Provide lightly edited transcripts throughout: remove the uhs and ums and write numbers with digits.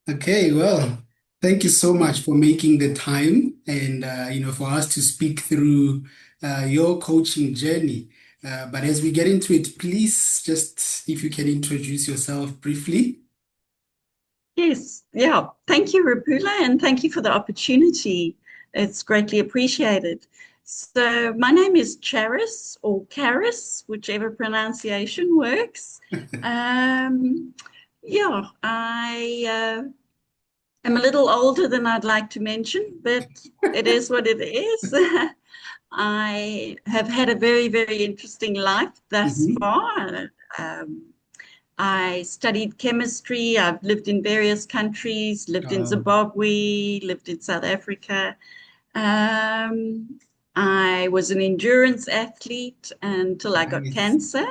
Okay, well, thank you so much for making the time and for us to speak through your coaching journey. But as we get into it, please just if you can introduce yourself briefly. Yes, yeah. Thank you, Rapula, and thank you for the opportunity. It's greatly appreciated. So, my name is Charis or Charis, whichever pronunciation works. Um, yeah, I am a little older than I'd like to mention, but it is what it is. I have had a very, very interesting life thus Mhm. far. Um, I studied chemistry. I've lived in various countries, lived in Uh, Zimbabwe, lived in South Africa. Um, I was an endurance athlete until I got nice. cancer.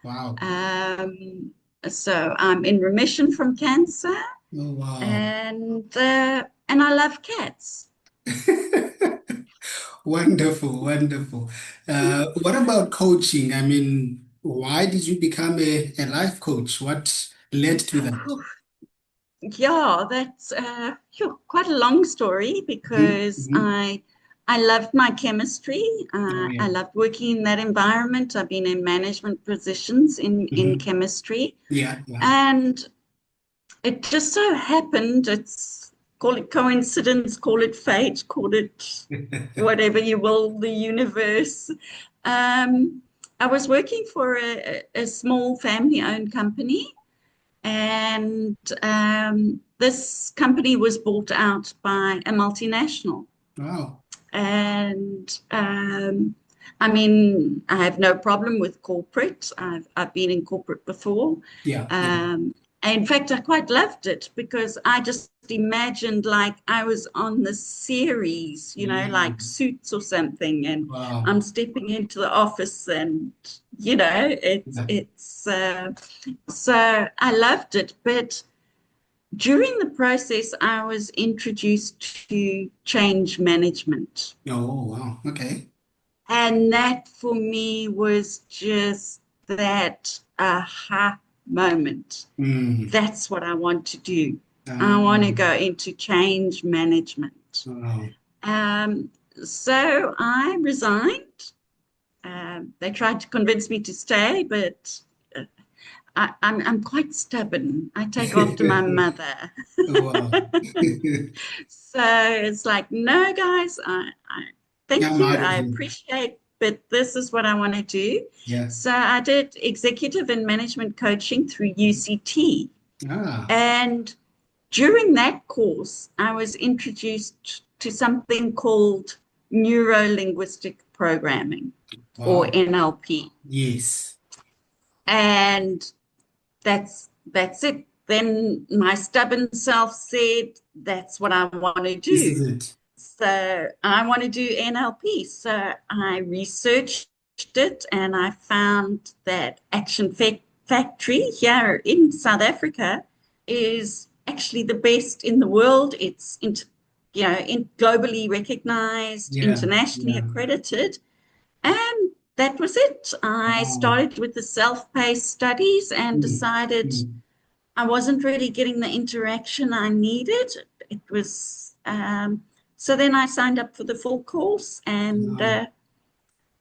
Wow. Um, so I'm in remission from cancer, Oh, wow. and I love cats. Wonderful, wonderful. What about coaching? I mean, why did you become a life coach? What led to that? Yeah, that's quite a long story Mhm, because mhm. I loved my chemistry. Oh, yeah. I loved working in that environment. I've been in management positions in Mhm. chemistry, Yeah, yeah. and it just so happened. It's call it coincidence, call it fate, call it whatever you will, the universe. Um, I was working for a small family-owned company and this company was bought out by a multinational. Wow. And I mean, I have no problem with corporate. I've been in corporate before. Yeah, yeah. Um, in fact, I quite loved it because I just imagined like I was on the series, like Mm. Suits or something, and Wow. I'm stepping into the office, and it's Yeah. so I loved it. But during the process, I was introduced to change management. Oh, wow. Okay. And that for me was just that aha moment. Mm. That's what I want to do. I want to Um, go into change management. wow. Um, so I resigned. They tried to convince me to stay, but uh, I'm quite stubborn. I take after my mother. Wow. So it's like, no, guys, I Yeah, thank I'm you. out of I here. appreciate, but this is what I want to do. Yeah. So I did executive and management coaching through UCT. Ah, And during that course, I was introduced to something called neuro linguistic programming or wow. NLP. Yes. And that's it. Then my stubborn self said, that's what I want to This is do. it. So I want to do NLP. So I researched it and I found that Factory here in South Africa is actually the best in the world. It's globally recognized, Yeah. internationally Yeah. accredited, and that was it. I Wow. started with the self-paced studies and Mm. decided Mm. I wasn't really getting the interaction I needed. It was so then I signed up for the full course, and Wow.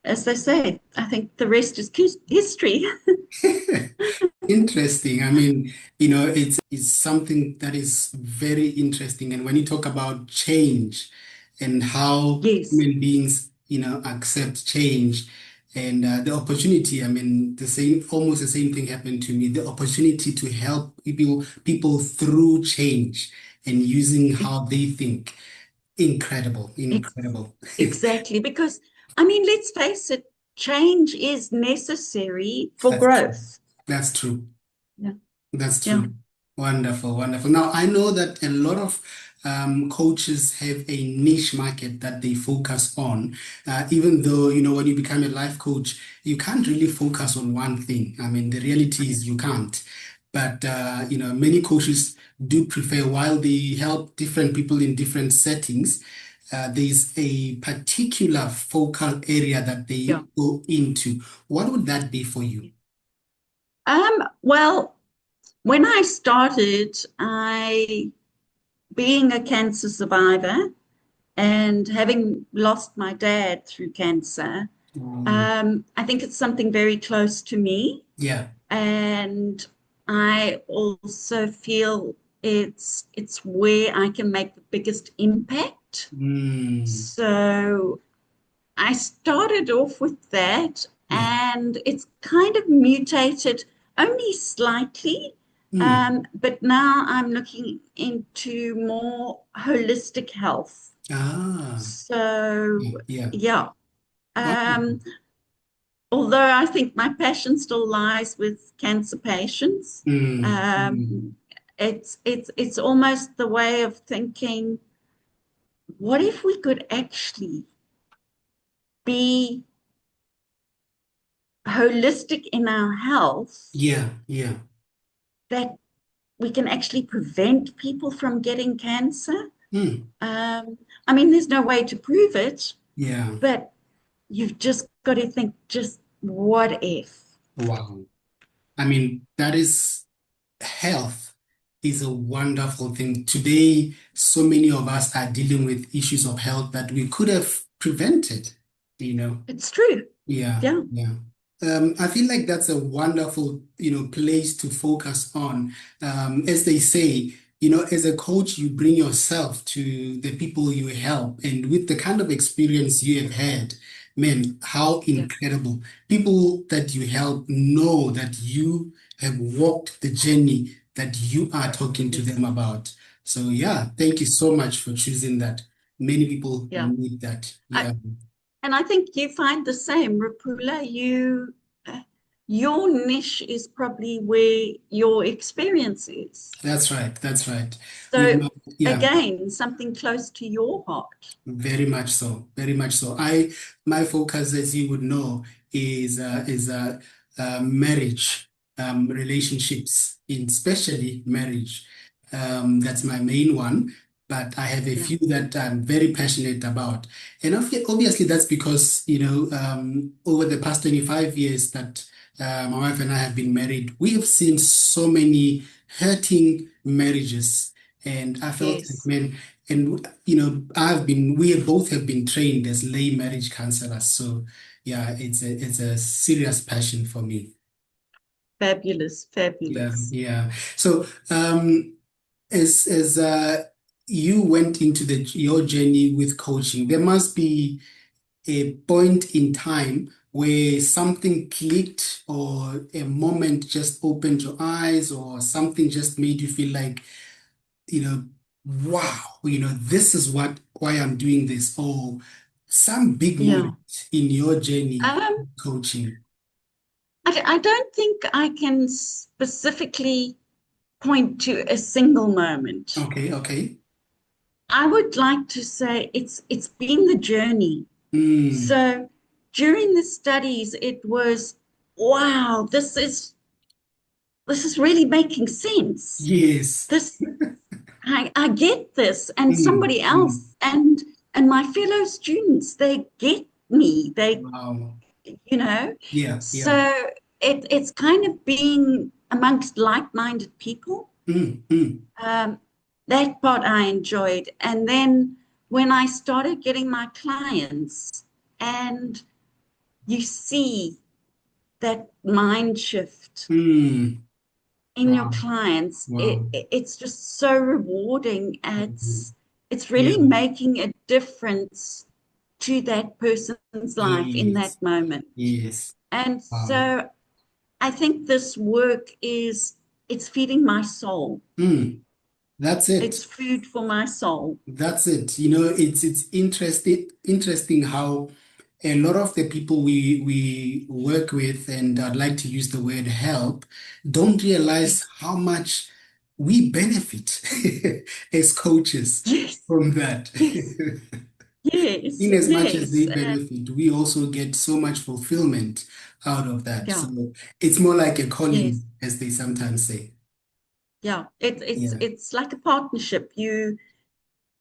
as they say, I think the rest is history. Interesting. I mean, it's something that is very interesting. And when you talk about change and how Yes, human beings, accept change and the opportunity, I mean, almost the same thing happened to me. The opportunity to help people through change and using how they think. Incredible, ex- incredible. exactly. Because I mean, let's face it, change is necessary for That's true. growth. That's true. Yeah, That's yeah. true. Wonderful, wonderful. Now, I know that a lot of coaches have a niche market that they focus on. Even though, when you become a life coach, you can't really focus on one thing. I mean, the reality is you can't. But, many coaches do prefer, while they help different people in different settings, there's a particular focal area that they Yeah. go into. What would that be for you? Well, when I started, I being a cancer survivor and having lost my dad through cancer, Mm, I think it's something very close to me. yeah. And I also feel it's where I can make the biggest impact. Mm, So I started off with that, yeah. and it's kind of mutated only slightly. Mm, But now I'm looking into more holistic health. ah, So, yeah, yeah. yeah. Wonderful. Um, Although I think my passion still lies with cancer patients, Mm, mm, um, it's almost the way of thinking, what if we could actually be holistic in our health, yeah, yeah. that we can actually prevent people from getting cancer? Mm, I mean, there's no way to prove it, yeah. but you've just got to think, just what if? Wow. I mean, that is health is a wonderful thing. Today, so many of us are dealing with issues of health that we could have prevented, you know. It's true. Yeah, Yeah. yeah. I feel like that's a wonderful, place to focus on. As they say, as a coach, you bring yourself to the people you help, and with the kind of experience you have had, man, how Yeah. incredible. People that you help know that you have walked the journey that you are talking to Yes. them about. So yeah, thank you so much for choosing that. Many people Yeah. need that. I, Yeah. and I think you find the same, Rapula. Your niche is probably where your experience is. That's right. That's right. We've So not, yeah, again, something close to your heart. very much so. Very much so. My focus, as you would know, is marriage, relationships, especially marriage. That's my main one. But I have a Yeah. few that I'm very passionate about, and obviously that's because over the past 25 years that my wife and I have been married, we have seen so many hurting marriages, and I felt like, Yes. man. And we both have been trained as lay marriage counselors. So yeah, it's a serious passion for me. Fabulous. Yeah, Fabulous. yeah. So as you went into your journey with coaching, there must be a point in time where something clicked, or a moment just opened your eyes, or something just made you feel like, you know, wow, this is why I'm doing this, or some big Yeah. moment in your journey Um, coaching. I don't think I can specifically point to a single moment. Okay, okay. I would like to say it's been the journey. Mm, So during the studies, it was, wow, this is really making sense. yes. This I get this, and Mm, somebody mm, else, and my fellow students, they get me. They, wow. you know, Yeah, yeah. so it's kind of being amongst like-minded people. Mm, mm, Um, that part I enjoyed. And then when I started getting my clients, and you see that mind shift mm. in your Wow, clients, wow. it's just so rewarding. Mhm. It's Yeah, really making a difference to that person's life in yes, that moment. yes. And Wow. so I think this work it's feeding my soul. Mm, that's It's it. food for my soul. That's it. It's interesting how a lot of the people we work with, and I'd like to use the word help, don't realize Yes. how much we benefit as coaches Yes. from that. Yes. Yes. In as much as Yes. they benefit, we also get so much fulfillment out of that. Yeah. So it's more like a calling, Yes. as they sometimes say. Yeah. It's Yeah. it's like a partnership.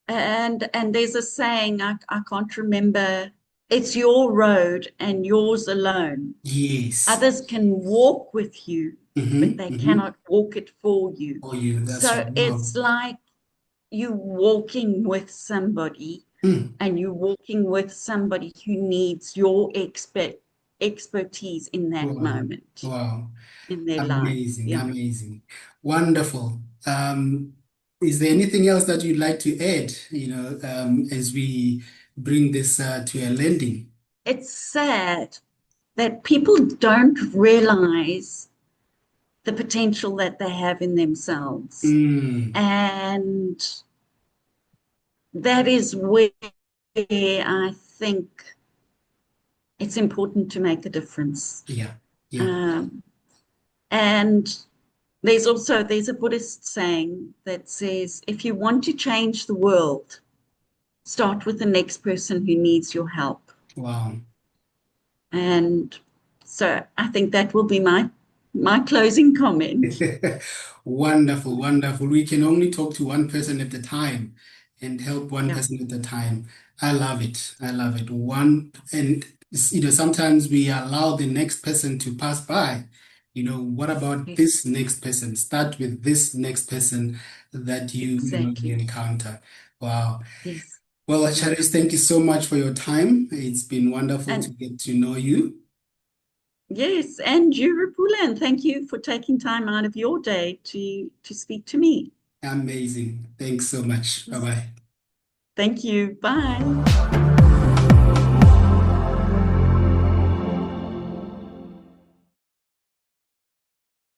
And there's a saying, I can't remember. It's your road and yours alone. Yes. Others can walk with you, but Mm-hmm, they mm-hmm. cannot walk it for you. For you, that's right. So Wow. it's like you walking with somebody, Mm. and you're walking with somebody who needs your expertise in that Wow. moment Wow. in their life. Amazing. Yeah. Amazing. Wonderful. Is there anything else that you'd like to add, as we bring this to a landing? It's sad that people don't realize the potential that they have in themselves. Mm. And that is where I think it's important to make a difference. Yeah. Yeah. Um, and there's a Buddhist saying that says, if you want to change the world, start with the next person who needs your help. Wow. And so I think that will be my closing comment. Wonderful, wonderful. We can only talk to one person at a time and help one Yeah, person at a time. I love it. I love it. Sometimes we allow the next person to pass by. What about yes, this next person? Start with this next person that you exactly. encounter. Wow. Yes, Well, yeah. Charis, thank you so much for your time. It's been wonderful to And get to know you. yes, and you, Rapula, and thank you for taking time out of your day to speak to me. Amazing. Thanks so much. Bye-bye. Thank you. Bye.